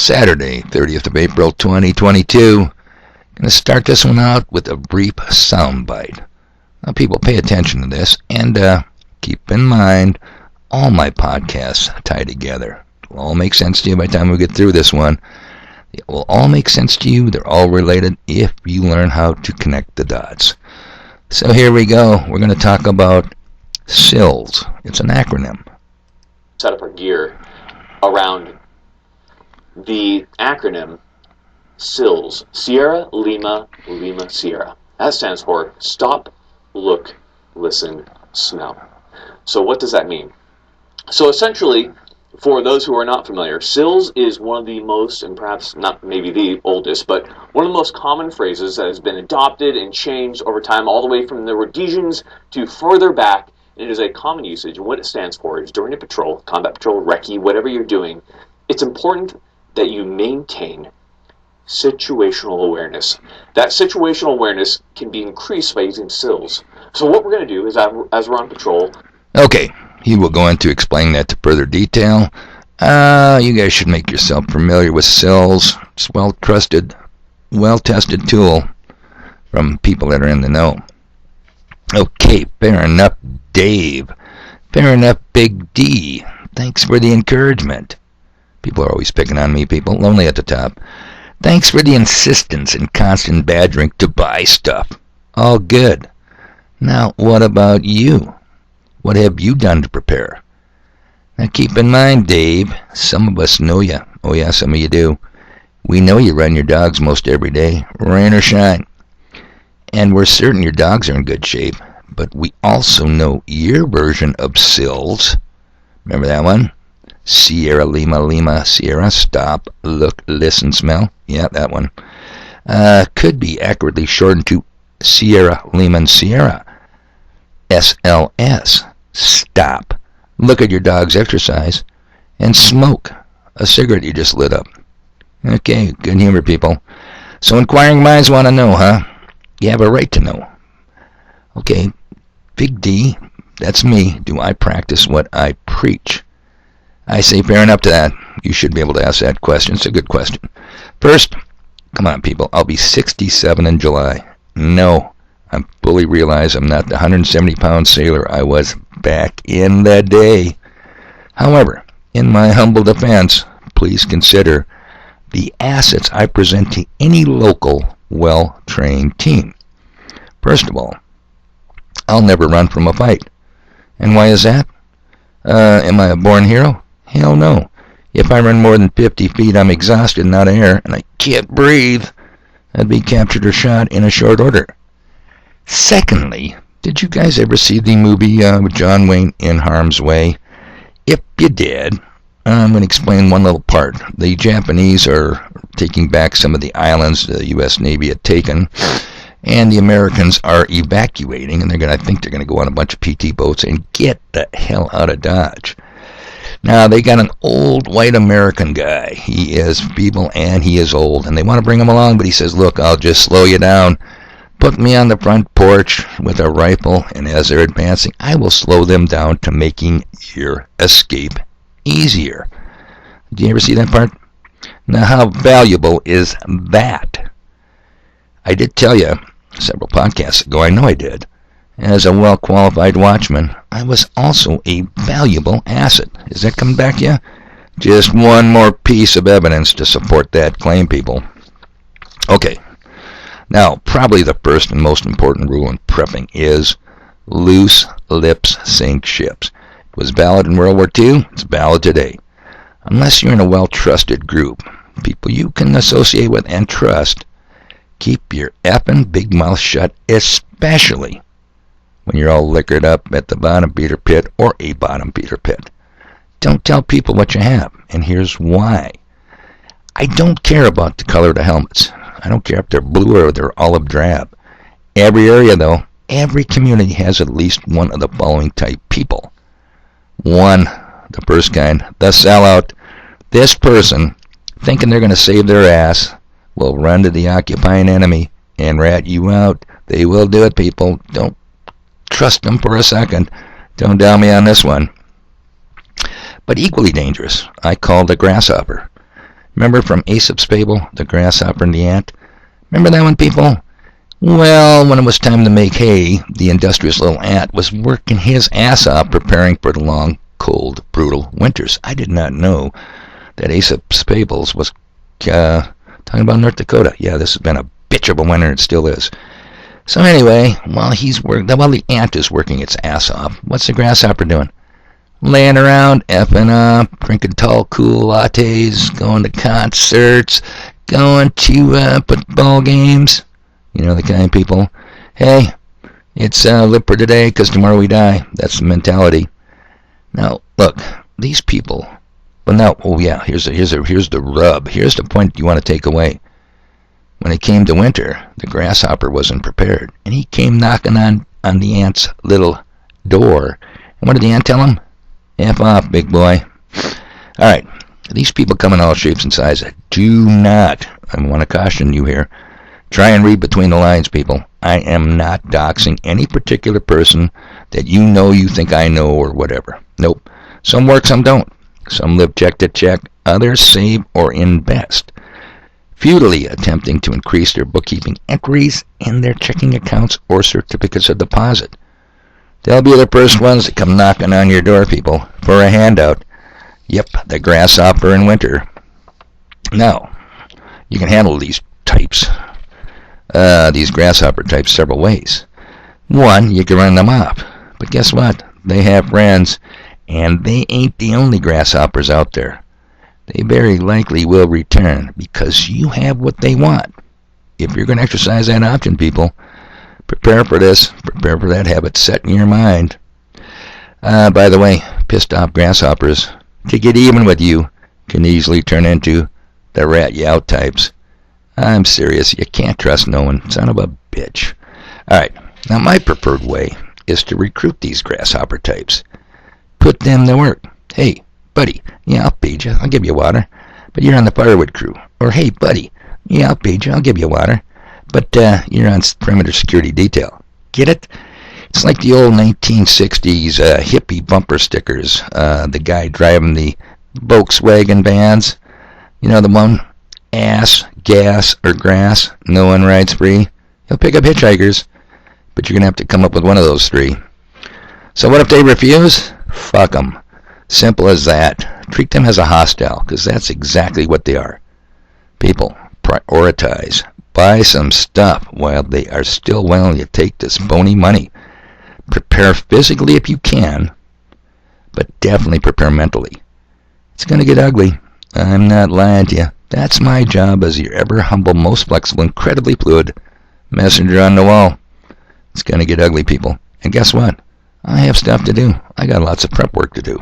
Saturday, 30th of April, 2022. Going to start this one out with a brief soundbite. Now, people, pay attention to this, and keep in mind, all my podcasts tie together. It will all make sense to you by the time we get through this one. It will all make sense to you. They're all related if you learn how to connect the dots. So here we go. We're going to talk about Slls. It's an acronym. Set up our gear around the acronym Slls. Sierra, Lima, Lima, Sierra. That stands for Stop, Look, Listen, Smell. So what does that mean? So essentially, for those who are not familiar, Slls is one of the most, and perhaps not maybe the oldest, but one of the most common phrases that has been adopted and changed over time, all the way from the Rhodesians to further back. It is a common usage, and what it stands for is during a patrol, combat patrol, recce, whatever you're doing, it's important that you maintain situational awareness. That situational awareness can be increased by using Slls. So what we're going to do is, as we're on patrol... Okay, he will go into explaining that to further detail. You guys should make yourself familiar with Slls. It's a well-tested tool from people that are in the know. Okay, fair enough, Dave. Fair enough, Big D. Thanks for the encouragement. People are always picking on me, people. Lonely at the top. Thanks for the insistence and constant badgering to buy stuff. All good. Now, what about you? What have you done to prepare? Now, keep in mind, Dave, some of us know you. Oh, yeah, some of you do. We know you run your dogs most every day, rain or shine. And we're certain your dogs are in good shape. But we also know your version of Slls. Remember that one? Sierra, Lima, Lima, Sierra, stop, look, listen, smell. Yeah, that one. Could be accurately shortened to Sierra, Lima, Sierra. SLS. Stop. Look at your dog's exercise. And smoke a cigarette you just lit up. Okay, good humor, people. So inquiring minds want to know, huh? You have a right to know. Okay, Big D, that's me. Do I practice what I preach? I say fair enough to that. You should be able to ask that question. It's a good question. First, come on, people. I'll be 67 in July. No, I fully realize I'm not the 170-pound sailor I was back in the day. However, in my humble defense, please consider the assets I present to any local, well-trained team. First of all, I'll never run from a fight. And why is that? Am I a born hero? Hell no. If I run more than 50 feet, I'm exhausted and out of air, and I can't breathe. I'd be captured or shot in a short order. Secondly, did you guys ever see the movie with John Wayne, In Harm's Way? If you did, I'm going to explain one little part. The Japanese are taking back some of the islands the U.S. Navy had taken, and the Americans are evacuating, and I think they're going to go on a bunch of PT boats and get the hell out of Dodge. Now, they got an old white American guy. He is feeble and he is old, and they want to bring him along, but he says, look, I'll just slow you down. Put me on the front porch with a rifle, and as they're advancing, I will slow them down to making your escape easier. Do you ever see that part? Now, how valuable is that? I did tell you several podcasts ago, I know I did, as a well-qualified watchman, I was also a valuable asset. Is that coming back to you? Just one more piece of evidence to support that claim, people. Okay. Now, probably the first and most important rule in prepping is loose lips sink ships. It was valid in World War II. It's valid today. Unless you're in a well-trusted group, people you can associate with and trust, keep your effing big mouth shut, especially when you're all liquored up at the bottom feeder pit or a bottom feeder pit. Don't tell people what you have, and here's why. I don't care about the color of the helmets. I don't care if they're blue or they're olive drab. Every area, though, every community has at least one of the following type people. One, the first kind, the sellout. This person, thinking they're going to save their ass, will run to the occupying enemy and rat you out. They will do it, people. Don't trust them for a second. Don't doubt me on this one. But equally dangerous, I call the grasshopper. Remember from Aesop's fable, the grasshopper and the ant? Remember that one, people? Well, when it was time to make hay, the industrious little ant was working his ass off preparing for the long, cold, brutal winters. I did not know that Aesop's fables was talking about North Dakota. Yeah, this has been a bitch of a winter. It still is. So anyway, while the ant is working its ass off, what's the grasshopper doing? Laying around, effing up, drinking tall, cool lattes, going to concerts, going to football games. You know the kind of people. Hey, it's live for today because tomorrow we die. That's the mentality. Now, look, these people. Well, now, oh yeah, here's the rub. Here's the point you want to take away. When it came to winter, the grasshopper wasn't prepared, and he came knocking on the ant's little door. And what did the ant tell him? F off, big boy. All right, these people come in all shapes and sizes. Do not, I want to caution you here, try and read between the lines, people. I am not doxing any particular person that you think I know or whatever. Nope. Some work, some don't. Some live check to check. Others save or invest, futilely attempting to increase their bookkeeping entries in their checking accounts or certificates of deposit. They'll be the first ones that come knocking on your door, people, for a handout. Yep, the grasshopper in winter. Now, you can handle these types, these grasshopper types, several ways. One, you can run them off. But guess what? They have friends, and they ain't the only grasshoppers out there. They very likely will return because you have what they want. If you're going to exercise that option, people, prepare for this. Prepare for that habit set in your mind. By the way, pissed off grasshoppers, to get even with you, can easily turn into the rat you out types. I'm serious. You can't trust no one. Son of a bitch. Alright, now my preferred way is to recruit these grasshopper types. Put them to work. Hey, buddy, yeah, I'll feed you. I'll give you water. But you're on the firewood crew. Or, hey, buddy, yeah, I'll feed you. I'll give you water. But you're on perimeter security detail. Get it? It's like the old 1960s hippie bumper stickers. The guy driving the Volkswagen vans. You know the one? Ass, gas, or grass. No one rides free. He'll pick up hitchhikers. But you're going to have to come up with one of those three. So what if they refuse? Fuck them. Simple as that. Treat them as a hostile, because that's exactly what they are. People, prioritize. Buy some stuff while they are still willing to take this phony money. Prepare physically if you can, but definitely prepare mentally. It's going to get ugly. I'm not lying to you. That's my job as your ever humble, most flexible, incredibly fluid messenger on the wall. It's going to get ugly, people. And guess what? I have stuff to do. I got lots of prep work to do.